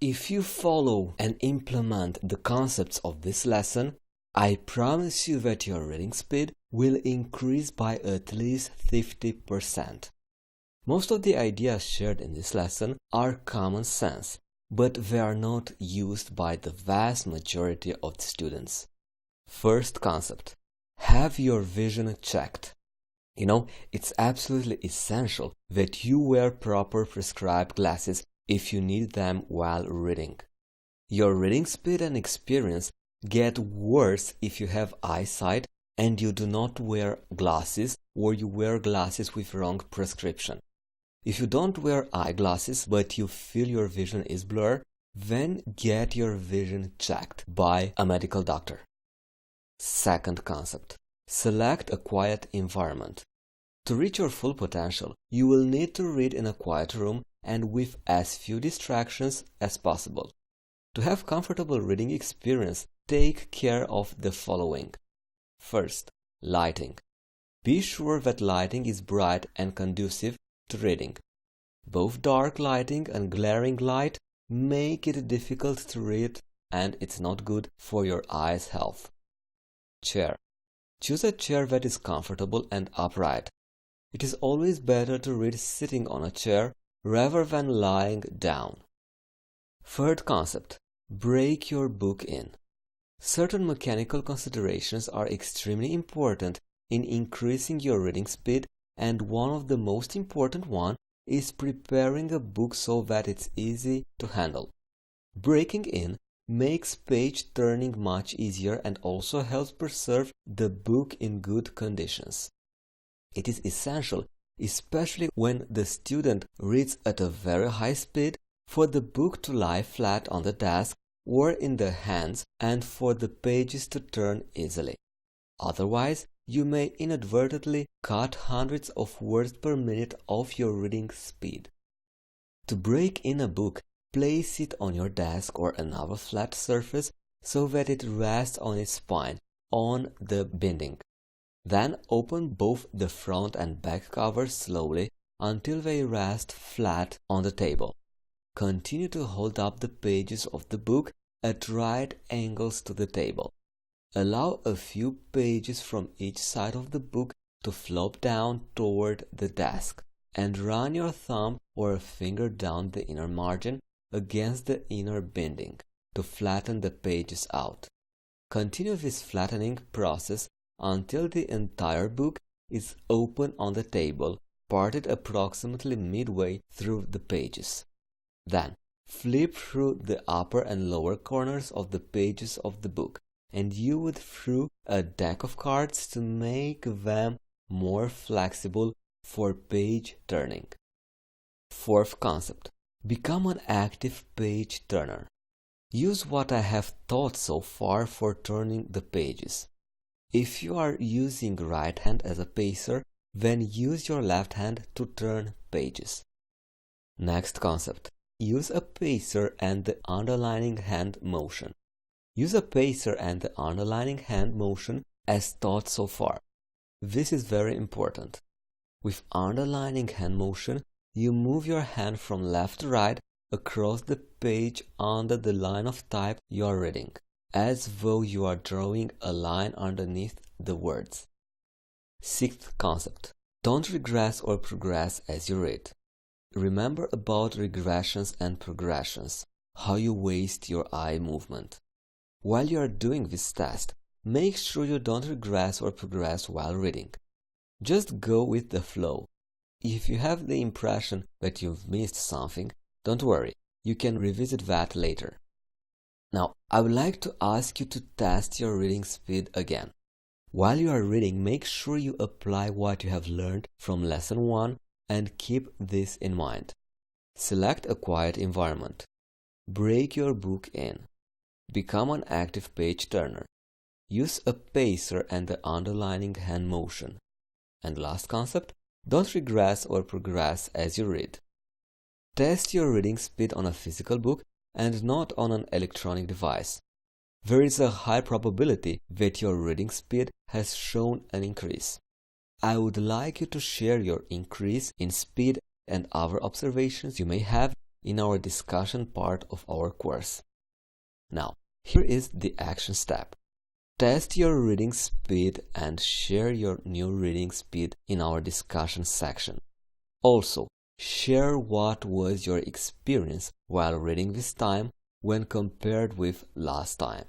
If you follow and implement the concepts of this lesson, I promise you that your reading speed will increase by at least 50%. Most of the ideas shared in this lesson are common sense, but they are not used by the vast majority of the students. First concept: have your vision checked. It's absolutely essential that you wear proper prescribed glasses if you need them while reading. Your reading speed and experience get worse if you have eyesight and you do not wear glasses, or you wear glasses with wrong prescription. If you don't wear eyeglasses but you feel your vision is blurred, then get your vision checked by a medical doctor. Second concept: select a quiet environment. To reach your full potential, you will need to read in a quiet room and with as few distractions as possible. To have comfortable reading experience, take care of the following. First, lighting. Be sure that lighting is bright and conducive to reading. Both dark lighting and glaring light make it difficult to read, and it's not good for your eyes' health. Chair. Choose a chair that is comfortable and upright. It is always better to read sitting on a chair rather than lying down. Third concept: break your book in. Certain mechanical considerations are extremely important in increasing your reading speed, and one of the most important one is preparing a book so that it's easy to handle. Breaking in makes page turning much easier and also helps preserve the book in good conditions. It is essential, especially when the student reads at a very high speed, for the book to lie flat on the desk or in the hands and for the pages to turn easily. Otherwise, you may inadvertently cut hundreds of words per minute off your reading speed. To break in a book, place it on your desk or another flat surface so that it rests on its spine on the binding. Then open both the front and back covers slowly until they rest flat on the table. Continue to hold up the pages of the book at right angles to the table. Allow a few pages from each side of the book to flop down toward the desk, and run your thumb or a finger down the inner margin against the inner binding to flatten the pages out. Continue this flattening process until the entire book is open on the table, parted approximately midway through the pages. Then, flip through the upper and lower corners of the pages of the book, and you would through a deck of cards to make them more flexible for page turning. Fourth concept: become an active page turner. Use what I have taught so far for turning the pages. If you are using right hand as a pacer, then use your left hand to turn pages. Next concept: use a pacer and the underlining hand motion. Use a pacer and the underlining hand motion as taught so far. This is very important. With underlining hand motion, you move your hand from left to right across the page under the line of type you are reading, as though you are drawing a line underneath the words. Sixth concept: don't regress or progress as you read. Remember about regressions and progressions, how you waste your eye movement. While you are doing this test, make sure you don't regress or progress while reading. Just go with the flow. If you have the impression that you've missed something, don't worry, you can revisit that later. Now, I would like to ask you to test your reading speed again. While you are reading, make sure you apply what you have learned from lesson 1 and keep this in mind. Select a quiet environment. Break your book in. Become an active page turner. Use a pacer and the underlining hand motion. And last concept: don't regress or progress as you read. Test your reading speed on a physical book and not on an electronic device. There is a high probability that your reading speed has shown an increase. I would like you to share your increase in speed and other observations you may have in our discussion part of our course. Now, here is the action step. Test your reading speed and share your new reading speed in our discussion section. Also, share what was your experience while reading this time when compared with last time.